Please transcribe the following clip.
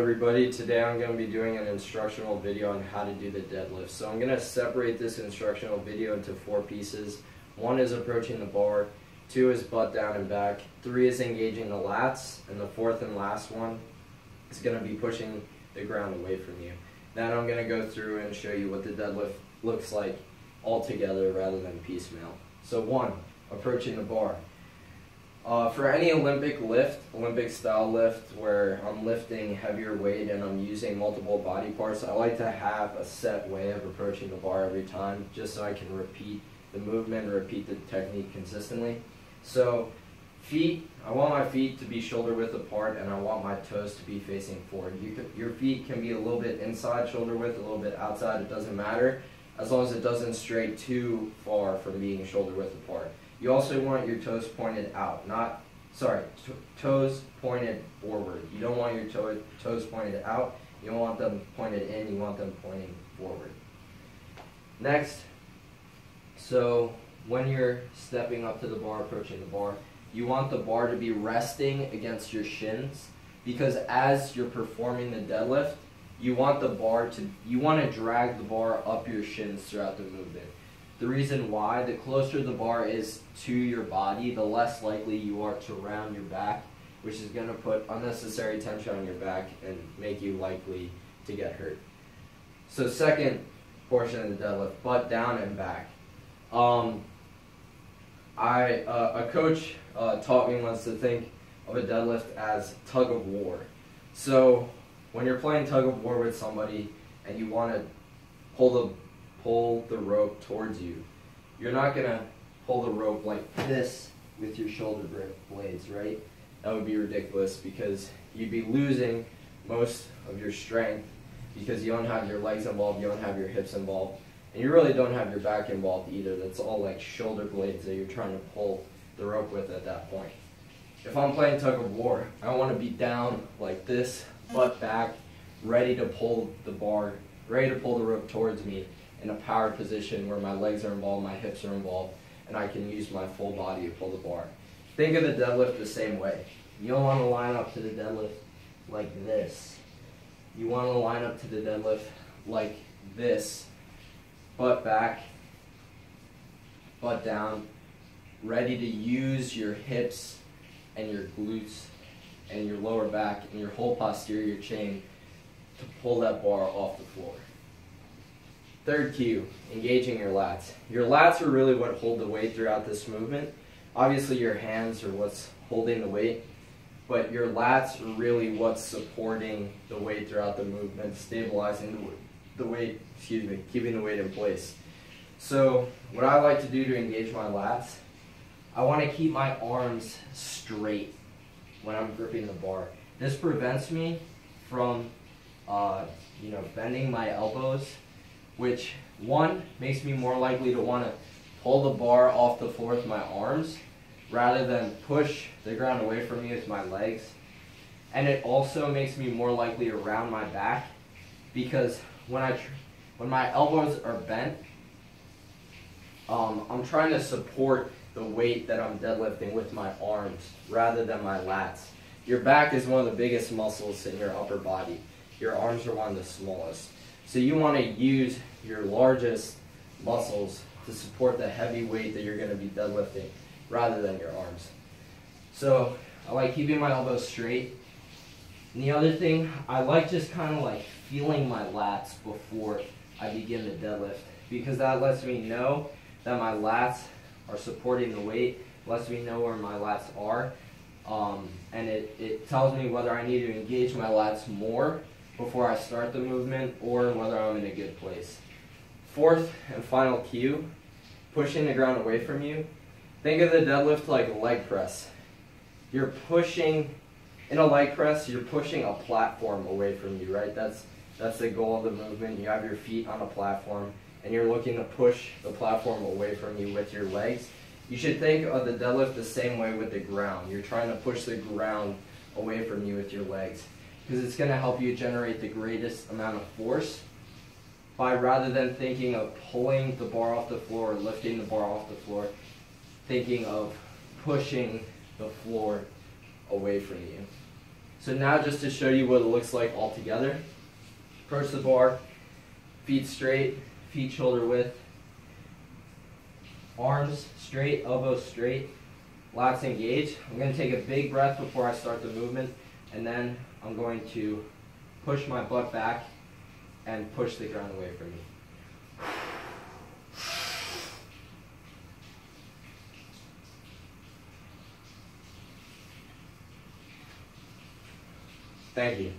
everybody? Today I'm going to be doing an instructional video on how to do the deadlift. So I'm going to separate this instructional video into 4 pieces. 1 is approaching the bar, 2 is butt down and back, 3 is engaging the lats, and the 4th and last one is going to be pushing the ground away from you. Then I'm going to go through and show you what the deadlift looks like all together rather than piecemeal. So 1, approaching the bar. For any Olympic lift, Olympic style lift, where I'm lifting heavier weight and I'm using multiple body parts, I like to have a set way of approaching the bar every time, just so I can repeat the movement, repeat the technique consistently. So feet, I want my feet to be shoulder width apart and I want my toes to be facing forward. Your feet can be a little bit inside shoulder width, a little bit outside, it doesn't matter, as long as it doesn't stray too far from being shoulder width apart. You also want your toes pointed out, toes pointed forward. You don't want your toes pointed out, you don't want them pointed in, you want them pointing forward. Next, so when you're stepping up to the bar, approaching the bar, you want the bar to be resting against your shins, because as you're performing the deadlift, you want to drag the bar up your shins throughout the movement. The reason why, the closer the bar is to your body, the less likely you are to round your back, which is going to put unnecessary tension on your back and make you likely to get hurt. So second portion of the deadlift, butt down and back. A coach taught me once to think of a deadlift as tug of war. So when you're playing tug of war with somebody and you want to pull the rope towards you, you're not going to pull the rope like this with your shoulder blades, right? That would be ridiculous, because you'd be losing most of your strength because you don't have your legs involved, you don't have your hips involved, and you really don't have your back involved either. That's all like shoulder blades that you're trying to pull the rope with at that point. If I'm playing tug of war, I want to be down like this, butt back, ready to pull the bar, ready to pull the rope towards me, in a power position where my legs are involved, my hips are involved, and I can use my full body to pull the bar. Think of the deadlift the same way. You don't want to line up to the deadlift like this. You want to line up to the deadlift like this. Butt back, butt down, ready to use your hips and your glutes and your lower back and your whole posterior chain to pull that bar off the floor. Third cue, engaging your lats. Your lats are really what hold the weight throughout this movement. Obviously your hands are what's holding the weight, but your lats are really what's supporting the weight throughout the movement, stabilizing the weight, keeping the weight in place. So what I like to do to engage my lats, I want to keep my arms straight when I'm gripping the bar. This prevents me from bending my elbows, which, 1, makes me more likely to want to pull the bar off the floor with my arms rather than push the ground away from me with my legs. And it also makes me more likely to round my back, because when my elbows are bent, I'm trying to support the weight that I'm deadlifting with my arms rather than my lats. Your back is one of the biggest muscles in your upper body. Your arms are one of the smallest. So you want to use your largest muscles to support the heavy weight that you're going to be deadlifting rather than your arms. So I like keeping my elbows straight. And the other thing, I like just kind of like feeling my lats before I begin the deadlift, because that lets me know that my lats are supporting the weight, lets me know where my lats are, and it tells me whether I need to engage my lats more before I start the movement or whether I'm in a good place. 4th and final cue, pushing the ground away from you. Think of the deadlift like a leg press. You're pushing, in a leg press, you're pushing a platform away from you, right? That's the goal of the movement. You have your feet on a platform and you're looking to push the platform away from you with your legs. You should think of the deadlift the same way with the ground. You're trying to push the ground away from you with your legs, because it's going to help you generate the greatest amount of force by, rather than thinking of pulling the bar off the floor or lifting the bar off the floor, thinking of pushing the floor away from you. So now just to show you what it looks like all together, approach the bar, feet straight, feet shoulder width, arms straight, elbows straight, lats engaged. I'm going to take a big breath before I start the movement, and then I'm going to push my butt back and push the ground away from me. Thank you.